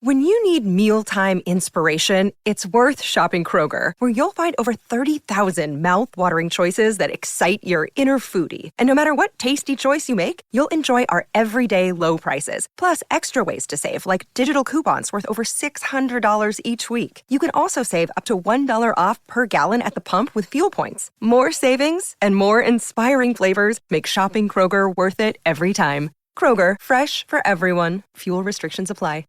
When you need mealtime inspiration, it's worth shopping Kroger, where you'll find over 30,000 mouth-watering choices that excite your inner foodie. And no matter what tasty choice you make, you'll enjoy our everyday low prices, plus extra ways to save, like digital coupons worth over $600 each week. You can also save up to $1 off per gallon at the pump with fuel points. More savings and more inspiring flavors make shopping Kroger worth it every time. Kroger, fresh for everyone. Fuel restrictions apply.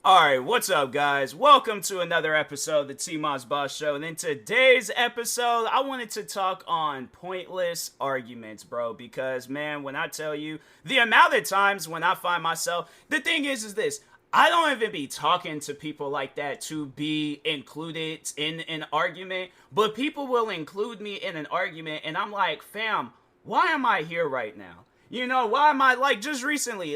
Alright, what's up guys? Welcome to another episode of the TMossBoss Show, and in today's episode, I wanted to talk on pointless arguments, bro, because man, when I tell you, the amount of times when I find myself, the thing is this, I don't even be talking to people like that to be included in an argument, but people will include me in an argument, and I'm like, fam, why am I here right now? You know, why am I, like, just recently,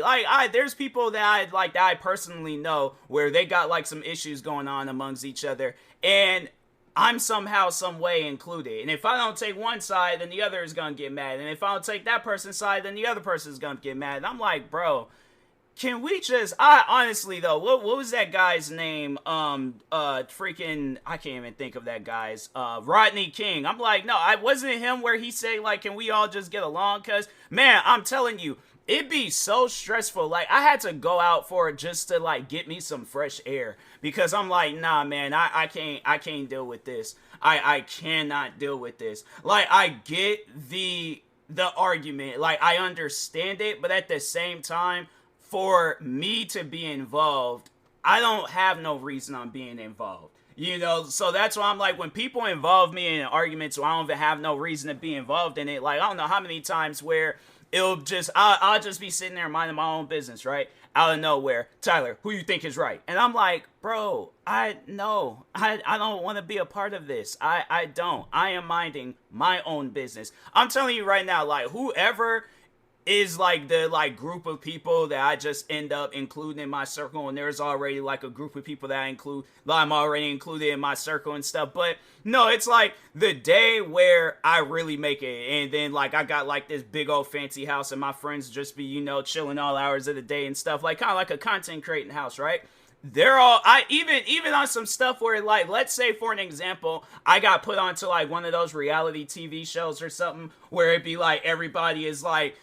there's people that I personally know where they got, like, some issues going on amongst each other, and I'm somehow, some way included, and if I don't take one side, then the other is gonna get mad, and if I don't take that person's side, then the other person's gonna get mad, and I'm like, bro, can we just, honestly though, what was that guy's name, freaking, I can't even think of that guy's, Rodney King. I'm like, no, I wasn't him where he said, like, can we all just get along, cause, man, I'm telling you, it'd be so stressful, like, I had to go out for it just to, like, get me some fresh air, because I'm like, nah, man, I can't deal with this, I cannot deal with this, like, I get the argument, like, I understand it, but at the same time, for me to be involved, I don't have no reason I'm being involved. You know, so that's why I'm like, when people involve me in an argument, so I don't even have no reason to be involved in it, like, I don't know how many times where it'll just, I'll just be sitting there minding my own business, right? Out of nowhere, Tyler, who you think is right? And I'm like, bro, I don't want to be a part of this. I don't. I am minding my own business. I'm telling you right now, like, whoever is like the like group of people that I just end up including in my circle, and there's already like a group of people that I'm already included in my circle and stuff. But no, it's like the day where I really make it, and then like I got like this big old fancy house, and my friends just be, you know, chilling all hours of the day and stuff, like kind of like a content creating house, right? They're all, I even on some stuff where, like, let's say for an example, I got put onto like one of those reality TV shows or something where it'd be like everybody is like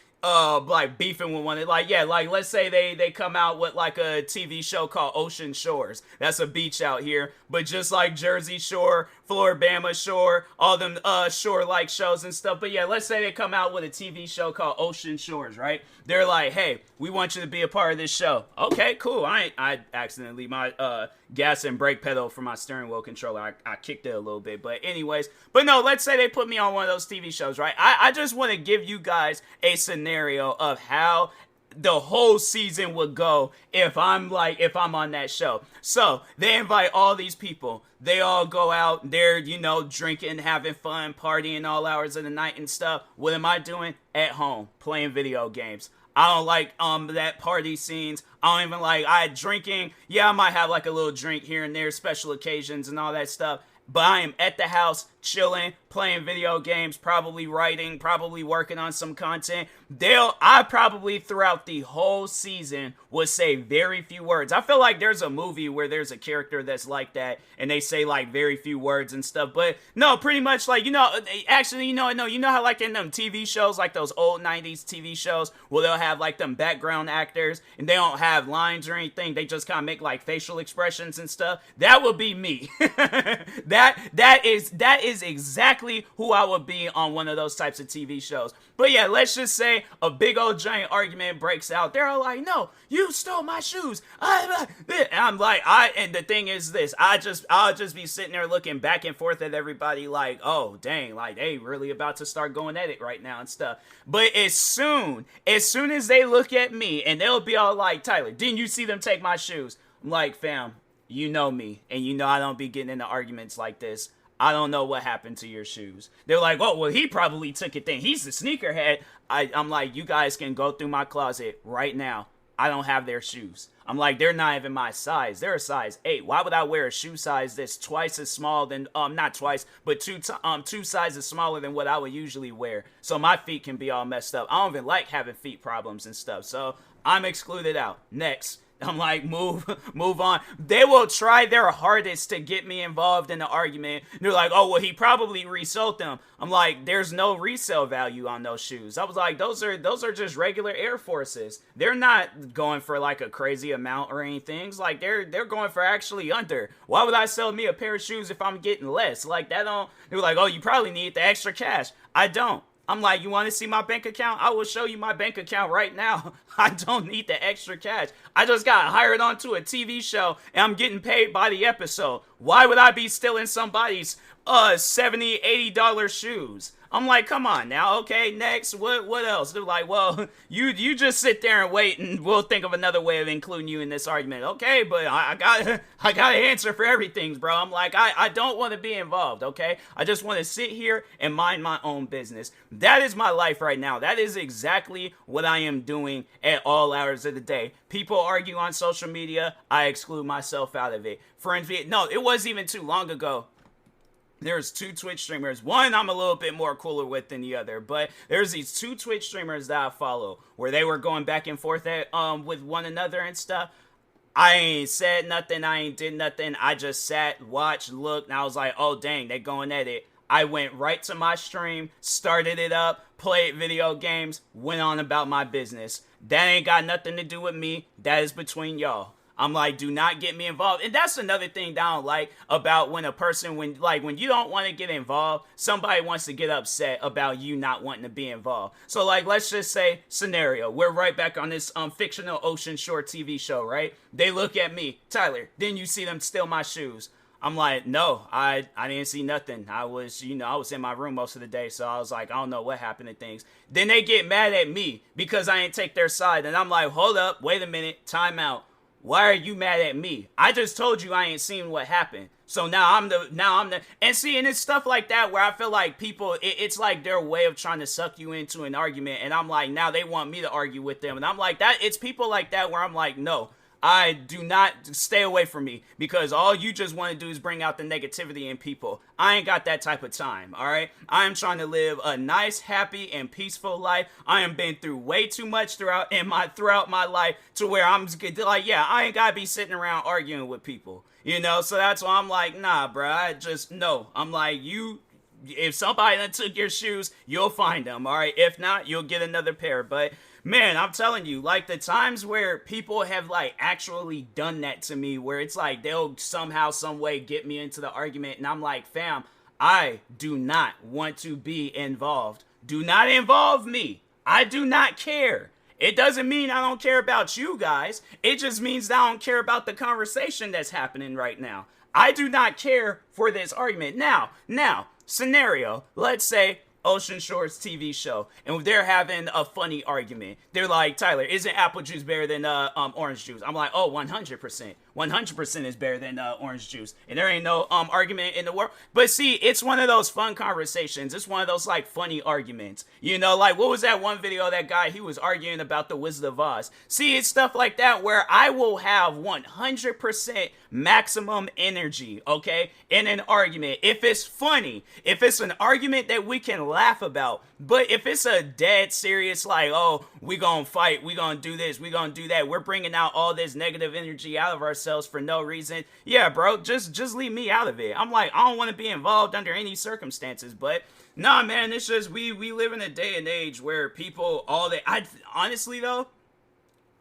beefing with one, like, yeah, like, let's say they come out with like a TV show called Ocean Shores. That's a beach out here, but just like Jersey Shore, Floribama Shore, all them shore like shows and stuff. But yeah, let's say they come out with a TV show called Ocean Shores, right? They're like, hey, we want you to be a part of this show. Okay, cool. I accidentally my gas and brake pedal for my steering wheel controller, I kicked it a little bit, but anyways, but no, let's say they put me on one of those TV shows, right? I just want to give you guys a scenario of how the whole season would go if I'm on that show. So they invite all these people, they all go out, they're, you know, drinking, having fun, partying all hours of the night and stuff. What am I doing? At home, playing video games. I don't like that party scenes. I don't even like drinking. Yeah, I might have like a little drink here and there, special occasions and all that stuff. But I am at the house, chilling, playing video games, probably writing, probably working on some content. I probably throughout the whole season would say very few words. I feel like there's a movie where there's a character that's like that, and they say like very few words and stuff. But no, pretty much like, you know, actually, you know how like in them TV shows, like those old 90s TV shows, where they'll have like them background actors, and they don't have lines or anything, they just kind of make like facial expressions and stuff. That would be me. That is exactly who I would be on one of those types of TV shows. But yeah, let's just say a big old giant argument breaks out. They're all like, no, you stole my shoes. And I'm like, and the thing is this, I'll just be sitting there looking back and forth at everybody like, oh, dang, like they really about to start going at it right now and stuff. But as soon as they look at me and they'll be all like, Tyler, didn't you see them take my shoes? I'm like, fam, you know me, and you know I don't be getting into arguments like this. I don't know what happened to your shoes. They're like, oh, well, he probably took it then. He's the sneakerhead. I'm like, you guys can go through my closet right now. I don't have their shoes. I'm like, they're not even my size. They're a size 8. Why would I wear a shoe size that's twice as small than, not twice, but two sizes smaller than what I would usually wear? So my feet can be all messed up. I don't even like having feet problems and stuff. So I'm excluded out. Next. I'm like, move on. They will try their hardest to get me involved in the argument. They're like, oh, well, he probably resold them. I'm like, there's no resale value on those shoes. I was like, those are just regular Air Forces. They're not going for like a crazy amount or anything. It's like they're going for actually under. Why would I sell me a pair of shoes if I'm getting less? Like that don't. They're like, oh, you probably need the extra cash. I don't. I'm like, you want to see my bank account? I will show you my bank account right now. I don't need the extra cash. I just got hired onto a TV show and I'm getting paid by the episode. Why would I be stealing somebody's $70, $80 shoes? I'm like, come on now, okay, next, what else? They're like, well, you just sit there and wait and we'll think of another way of including you in this argument. Okay, but I got an answer for everything, bro. I'm like, I don't want to be involved, okay? I just want to sit here and mind my own business. That is my life right now. That is exactly what I am doing at all hours of the day. People argue on social media, I exclude myself out of it. No, it wasn't even too long ago. There's two Twitch streamers. One I'm a little bit more cooler with than the other, but there's these two Twitch streamers that I follow where they were going back and forth with one another and stuff. I ain't said nothing. I ain't did nothing. I just sat, watched, looked, and I was like, oh, dang, they going at it. I went right to my stream, started it up, played video games, went on about my business. That ain't got nothing to do with me. That is between y'all. I'm like, do not get me involved. And that's another thing that I don't like about when a person, when you don't want to get involved, somebody wants to get upset about you not wanting to be involved. So like, let's just say scenario. We're right back on this fictional Ocean Shore TV show, right? They look at me, Tyler, then you see them steal my shoes. I'm like, no, I didn't see nothing. I was in my room most of the day, so I was like, I don't know what happened to things. Then they get mad at me because I didn't take their side. And I'm like, hold up, wait a minute, time out. Why are you mad at me? I just told you I ain't seen what happened. So now I'm the, and see, and it's stuff like that where I feel like people, it's like their way of trying to suck you into an argument. And I'm like, now they want me to argue with them. And I'm like, it's people like that where I'm like, no, I do not, stay away from me, because all you just want to do is bring out the negativity in people. I ain't got that type of time, all right? I am trying to live a nice, happy, and peaceful life. I am been through way too much throughout my life to where I'm like, yeah, I ain't got to be sitting around arguing with people, you know? So that's why I'm like, nah, bro, I'm like, if somebody done took your shoes, you'll find them, all right? If not, you'll get another pair, but man, I'm telling you, like the times where people have like actually done that to me, where it's like they'll somehow, some way get me into the argument, and I'm like, fam, I do not want to be involved. Do not involve me. I do not care. It doesn't mean I don't care about you guys. It just means that I don't care about the conversation that's happening right now. I do not care for this argument. Now, scenario, let's say Ocean Shores TV show, and they're having a funny argument. They're like, Tyler, isn't apple juice better than orange juice? I'm like, oh, 100%. 100% is better than orange juice. And there ain't no argument in the world. But see, it's one of those fun conversations. It's one of those like funny arguments. You know, like what was that one video, that guy, he was arguing about the Wizard of Oz. See, it's stuff like that where I will have 100% maximum energy, okay, in an argument. If it's funny, if it's an argument that we can laugh about. But if it's a dead serious, like, oh, we gonna fight, we gonna do this, we gonna do that, we're bringing out all this negative energy out of ourselves for no reason, yeah, bro, just leave me out of it. I'm like, I don't want to be involved under any circumstances. But nah, man, it's just we live in a day and age where people, honestly though,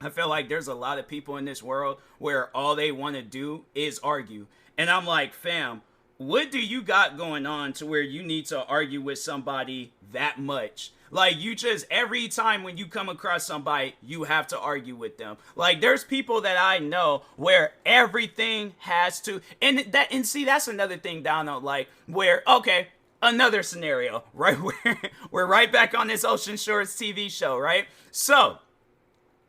I feel like there's a lot of people in this world where all they want to do is argue. And I'm like, fam, what do you got going on to where you need to argue with somebody that much? Like, you just, every time when you come across somebody, you have to argue with them. Like, there's people that I know where everything has to, and see, that's another thing down on, like, where, okay, another scenario, right? We're right back on this Ocean Shores TV show, right? So,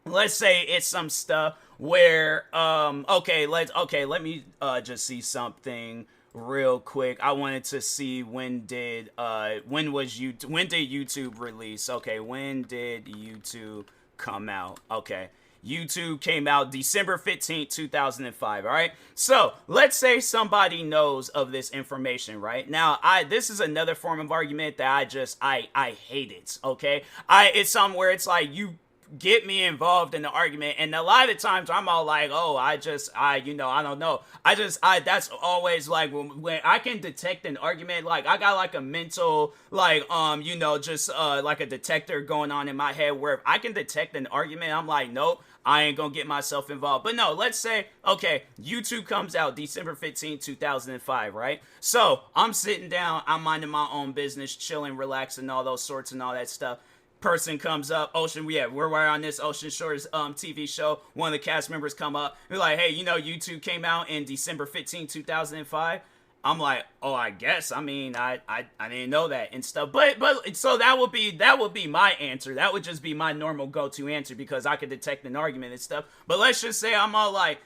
let's say it's some stuff where, let me just see something real quick. I wanted to see when did YouTube release? Okay, when did YouTube come out? Okay, YouTube came out December 15th, 2005, all right? So, let's say somebody knows of this information, right? Now, this is another form of argument that I hate it, okay? It's somewhere it's like you get me involved in the argument. And a lot of times I'm all like, oh, I don't know. That's always like when I can detect an argument, like I got like a mental, like, like a detector going on in my head where if I can detect an argument, I'm like, nope, I ain't gonna get myself involved. But no, let's say, okay, YouTube comes out December 15th, 2005, right? So I'm sitting down, I'm minding my own business, chilling, relaxing, all those sorts and all that stuff. Person comes up, we're on this Ocean Shores TV show. One of the cast members come up, they're like, hey, YouTube came out in December 15th, 2005. I'm like, oh, I guess. I mean, I didn't know that and stuff. But so that would be my answer. That would just be my normal go-to answer because I could detect an argument and stuff. But let's just say I'm all like,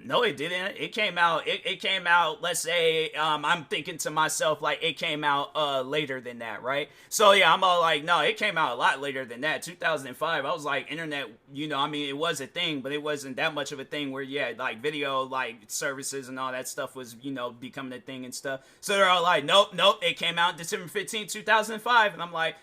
no, it didn't. It came out. It came out. Let's say I'm thinking to myself like it came out later than that, right? So yeah, I'm all like, no, it came out a lot later than that. 2005. I was like, internet. It was a thing, but it wasn't that much of a thing. Where like video like services and all that stuff was becoming a thing and stuff. So they're all like, nope. It came out December 15th, 2005, and I'm like,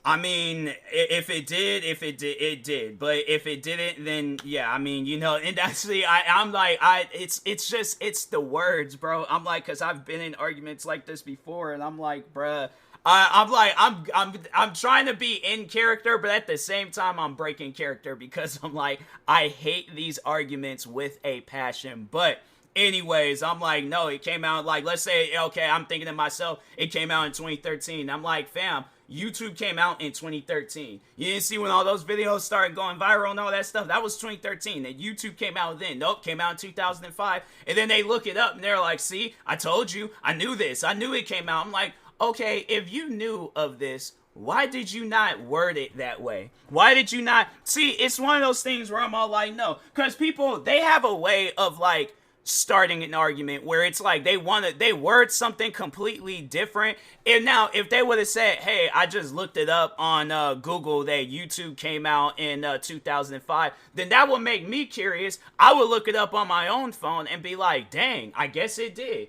I mean, if it did, it did. But if it didn't, then yeah, and actually, it's the words, bro. I'm like, cause I've been in arguments like this before, and I'm like, bruh, I'm trying to be in character, but at the same time, I'm breaking character because I'm like, I hate these arguments with a passion, but. Anyways, I'm like, no, it came out like, let's say, okay, I'm thinking to myself, it came out in 2013. I'm like, fam, YouTube came out in 2013. You didn't see when all those videos started going viral and all that stuff? That was 2013. And YouTube came out then. Nope, came out in 2005. And then they look it up and they're like, see, I told you. I knew this. I knew it came out. I'm like, okay, if you knew of this, why did you not word it that way? Why did you not? See, it's one of those things where I'm all like, no. Because people, they have a way of like, starting an argument where it's like they word something completely different. And now if they would have said, hey, I just looked it up on Google that YouTube came out in 2005, then that would make me curious. I would look it up on my own phone and be like, dang, I guess it did,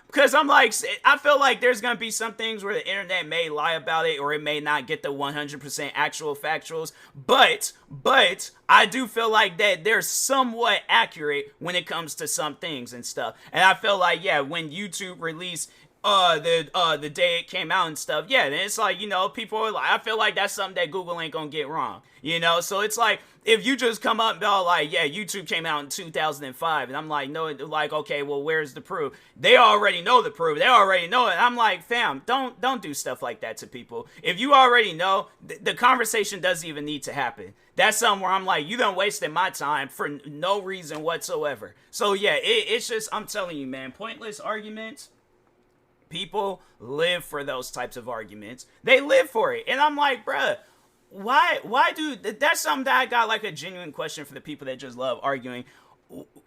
because I'm like, I feel like there's gonna be some things where the internet may lie about it or it may not get the 100% actual factuals, but I do feel like that they're somewhat accurate when it comes to some things and stuff. And I feel like, yeah, when YouTube released the day it came out and stuff, yeah, then it's like, people are like, I feel like that's something that Google ain't gonna get wrong, so it's like, if you just come up and be all like, yeah, YouTube came out in 2005, and I'm like, no, like, okay, well, where's the proof? They already know the proof. They already know it. And I'm like, fam, don't do stuff like that to people. If you already know, the conversation doesn't even need to happen. That's something where I'm like, you done wasted my time for no reason whatsoever. So yeah, it's just, I'm telling you, man, pointless arguments. People live for those types of arguments. They live for it. And I'm like, bruh, why do, that's something that I got like a genuine question for the people that just love arguing.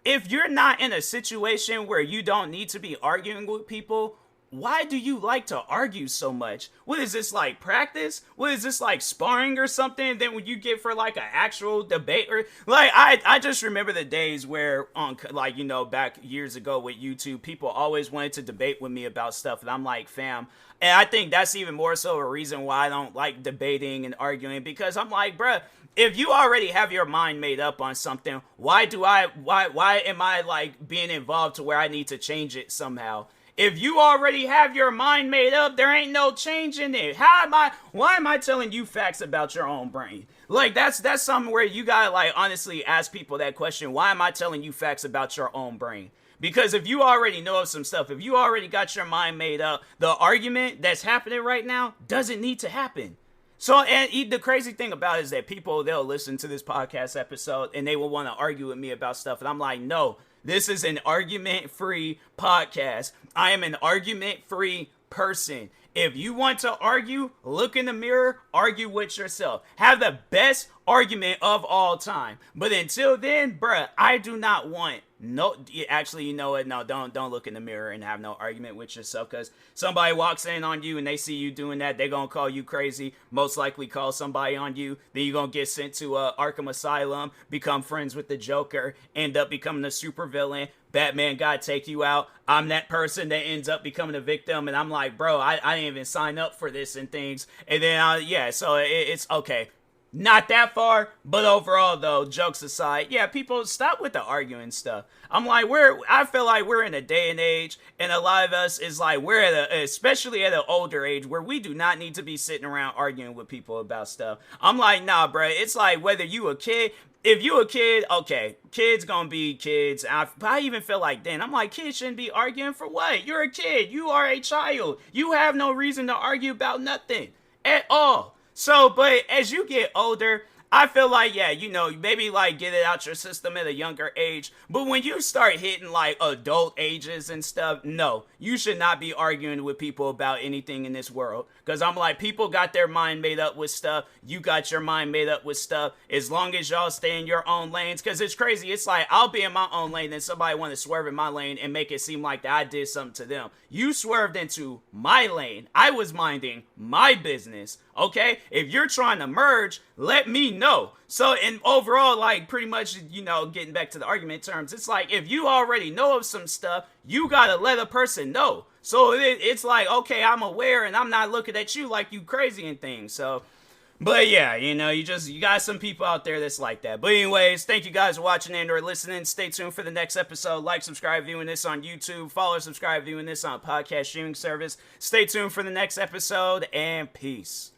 If you're not in a situation where you don't need to be arguing with people, why do you like to argue so much? What is this, like practice? What is this, like sparring or something? Then when you get for like an actual debate or like, I just remember the days where on like, back years ago with YouTube, people always wanted to debate with me about stuff. And I'm like, fam, and I think that's even more so a reason why I don't like debating and arguing, because I'm like, bruh, if you already have your mind made up on something, why am I like being involved to where I need to change it somehow? If you already have your mind made up, there ain't no change in it. Why am I telling you facts about your own brain? Like, that's something where you gotta, like, honestly ask people that question. Why am I telling you facts about your own brain? Because if you already know some stuff, if you already got your mind made up, the argument that's happening right now doesn't need to happen. So, and the crazy thing about it is that people, they'll listen to this podcast episode and they will want to argue with me about stuff. And I'm like, no, this is an argument-free podcast. I am an argument-free person. If you want to argue, look in the mirror, argue with yourself. Have the best argument of all time. But until then, bruh, I do not want actually, you know what? No, don't look in the mirror and have no argument with yourself, because somebody walks in on you and they see you doing that, they're gonna call you crazy, most likely call somebody on you, then you're gonna get sent to Arkham Asylum, become friends with the Joker, end up becoming a supervillain. Batman gotta take you out. I'm that person that ends up becoming a victim, and I'm like, bro, I didn't even sign up for this and things. And then, so it's okay. Not that far, but overall though, jokes aside, yeah, people stop with the arguing stuff. I'm like, I feel like we're in a day and age, and a lot of us is like, we're especially at an older age where we do not need to be sitting around arguing with people about stuff. I'm like, nah, bro, it's like whether you a kid, if you a kid, okay, kids gonna be kids. I even feel like then I'm like, kids shouldn't be arguing for what? You're a kid. You are a child. You have no reason to argue about nothing at all. So, but as you get older, I feel like, yeah, maybe like get it out your system at a younger age. But when you start hitting like adult ages and stuff, no, you should not be arguing with people about anything in this world. Because I'm like, people got their mind made up with stuff. You got your mind made up with stuff. As long as y'all stay in your own lanes. Because it's crazy. It's like, I'll be in my own lane, then somebody want to swerve in my lane and make it seem like that I did something to them. You swerved into my lane. I was minding my business. Okay? If you're trying to merge, let me know. So, and overall, like, pretty much, getting back to the argument terms, it's like, if you already know of some stuff, you gotta let a person know. So, it's like, okay, I'm aware, and I'm not looking at you like you crazy and things. So, but yeah, you got some people out there that's like that. But anyways, thank you guys for watching and or listening. Stay tuned for the next episode. Like, subscribe, viewing this on YouTube. Follow, subscribe, viewing this on podcast streaming service. Stay tuned for the next episode, and peace.